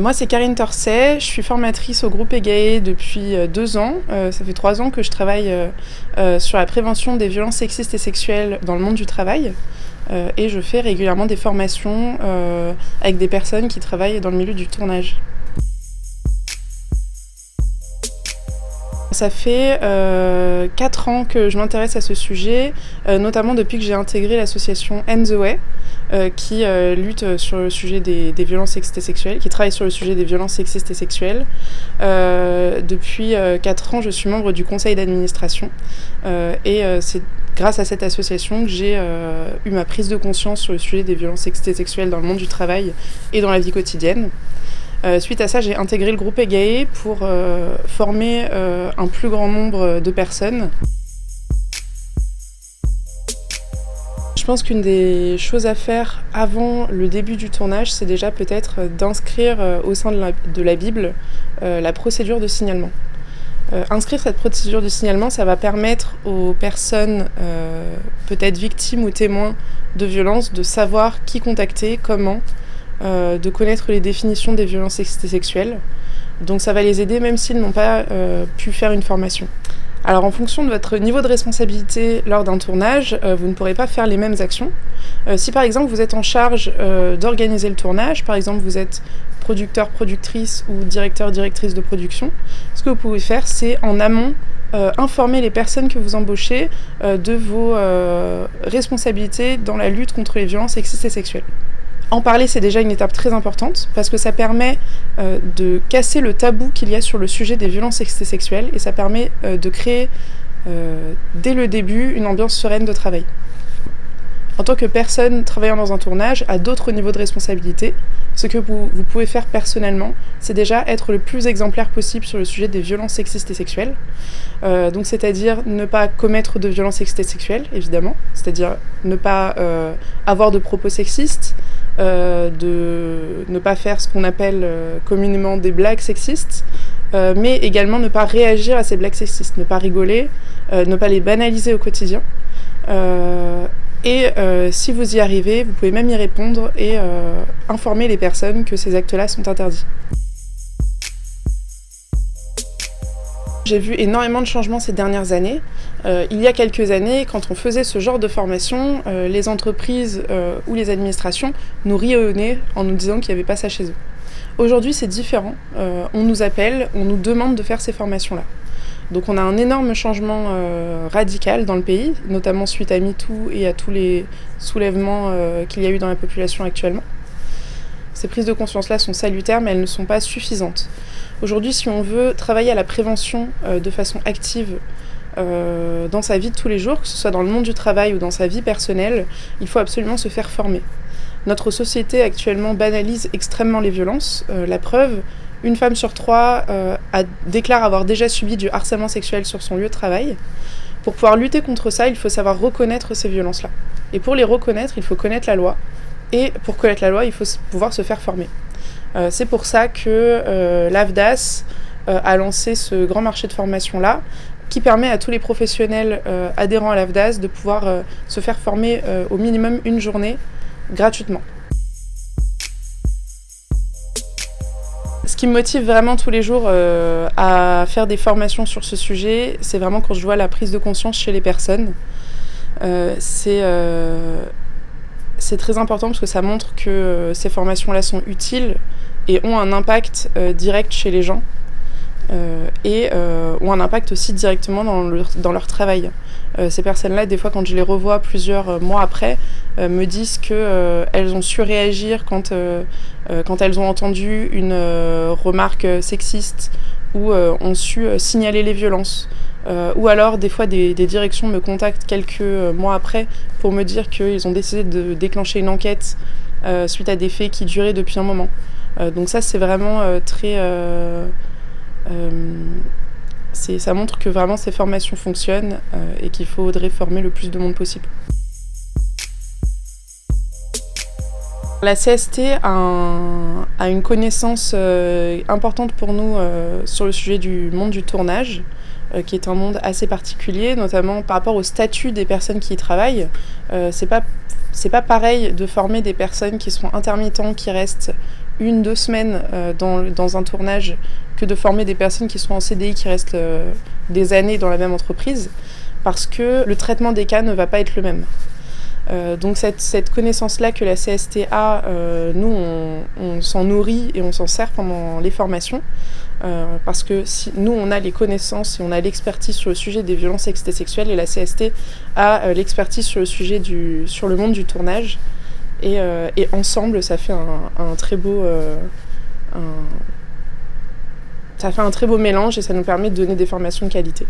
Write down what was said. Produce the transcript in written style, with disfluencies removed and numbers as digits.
Moi, c'est Karine Torset, je suis formatrice au groupe EGAE depuis 2 ans. Ça fait 3 ans que je travaille sur la prévention des violences sexistes et sexuelles dans le monde du travail. Et je fais régulièrement des formations avec des personnes qui travaillent dans le milieu du tournage. Ça fait 4 ans que je m'intéresse à ce sujet, notamment depuis que j'ai intégré l'association End the Way, qui lutte sur le sujet des violences sexistes et sexuelles, qui travaille sur le sujet des violences sexistes et sexuelles. Depuis 4 ans, je suis membre du conseil d'administration et c'est grâce à cette association que j'ai eu ma prise de conscience sur le sujet des violences sexistes et sexuelles dans le monde du travail et dans la vie quotidienne. Suite à ça, j'ai intégré le groupe EGAE pour former un plus grand nombre de personnes. Je pense qu'une des choses à faire avant le début du tournage, c'est déjà peut-être d'inscrire au sein de la Bible la procédure de signalement. Inscrire cette procédure de signalement, ça va permettre aux personnes, peut-être victimes ou témoins de violences, de savoir qui contacter, comment, de connaître les définitions des violences sexistes et sexuelles. Donc ça va les aider même s'ils n'ont pas pu faire une formation. Alors en fonction de votre niveau de responsabilité lors d'un tournage, vous ne pourrez pas faire les mêmes actions. Si par exemple vous êtes en charge d'organiser le tournage, par exemple vous êtes producteur, productrice ou directeur, directrice de production, ce que vous pouvez faire c'est en amont informer les personnes que vous embauchez de vos responsabilités dans la lutte contre les violences sexistes et sexuelles. En parler, c'est déjà une étape très importante parce que ça permet de casser le tabou qu'il y a sur le sujet des violences sexistes et sexuelles et ça permet de créer dès le début une ambiance sereine de travail. En tant que personne travaillant dans un tournage, à d'autres niveaux de responsabilité, ce que vous pouvez faire personnellement, c'est déjà être le plus exemplaire possible sur le sujet des violences sexistes et sexuelles. Donc c'est-à-dire ne pas commettre de violences sexistes et sexuelles, évidemment, c'est-à-dire ne pas avoir de propos sexistes, de ne pas faire ce qu'on appelle communément des blagues sexistes, mais également ne pas réagir à ces blagues sexistes, ne pas rigoler, ne pas les banaliser au quotidien. Et si vous y arrivez, vous pouvez même y répondre et informer les personnes que ces actes-là sont interdits. J'ai vu énormément de changements ces dernières années. Il y a quelques années, quand on faisait ce genre de formation, les entreprises ou les administrations nous riaient au nez en nous disant qu'il n'y avait pas ça chez eux. Aujourd'hui, c'est différent. On nous appelle, on nous demande de faire ces formations-là. Donc on a un énorme changement radical dans le pays, notamment suite à MeToo et à tous les soulèvements qu'il y a eu dans la population actuellement. Ces prises de conscience-là sont salutaires, mais elles ne sont pas suffisantes. Aujourd'hui, si on veut travailler à la prévention de façon active dans sa vie de tous les jours, que ce soit dans le monde du travail ou dans sa vie personnelle, il faut absolument se faire former. Notre société actuellement banalise extrêmement les violences. La preuve, une femme sur 3 déclare avoir déjà subi du harcèlement sexuel sur son lieu de travail. Pour pouvoir lutter contre ça, il faut savoir reconnaître ces violences-là. Et pour les reconnaître, il faut connaître la loi. Et pour connaître la loi, il faut pouvoir se faire former. C'est pour ça que l'AFDAS a lancé ce grand marché de formation-là, qui permet à tous les professionnels adhérents à l'AFDAS de pouvoir se faire former au minimum une journée gratuitement. Ce qui me motive vraiment tous les jours à faire des formations sur ce sujet, c'est vraiment quand je vois la prise de conscience chez les personnes. C'est très important parce que ça montre que ces formations-là sont utiles et ont un impact direct chez les gens et ont un impact aussi directement dans leur travail. Ces personnes-là, des fois, quand je les revois plusieurs mois après, me disent qu'elles ont su réagir quand elles ont entendu une remarque sexiste ou ont su signaler les violences. Ou alors, des fois, des directions me contactent quelques mois après pour me dire qu'ils ont décidé de déclencher une enquête suite à des faits qui duraient depuis un moment. Donc ça, c'est vraiment très... ça montre que vraiment ces formations fonctionnent et qu'il faudrait former le plus de monde possible. La CST a une connaissance importante pour nous sur le sujet du monde du tournage, qui est un monde assez particulier, notamment par rapport au statut des personnes qui y travaillent. C'est pas pareil de former des personnes qui sont intermittents, qui restent 1-2 semaines dans un tournage que de former des personnes qui sont en CDI, qui restent des années dans la même entreprise, parce que le traitement des cas ne va pas être le même. Donc cette connaissance-là que la CST a, nous on s'en nourrit et on s'en sert pendant les formations, parce que nous on a les connaissances et on a l'expertise sur le sujet des violences sexistes et sexuelles, et la CST a l'expertise sur le sujet sur le monde du tournage, et ensemble ça fait un très beau mélange, et ça nous permet de donner des formations de qualité.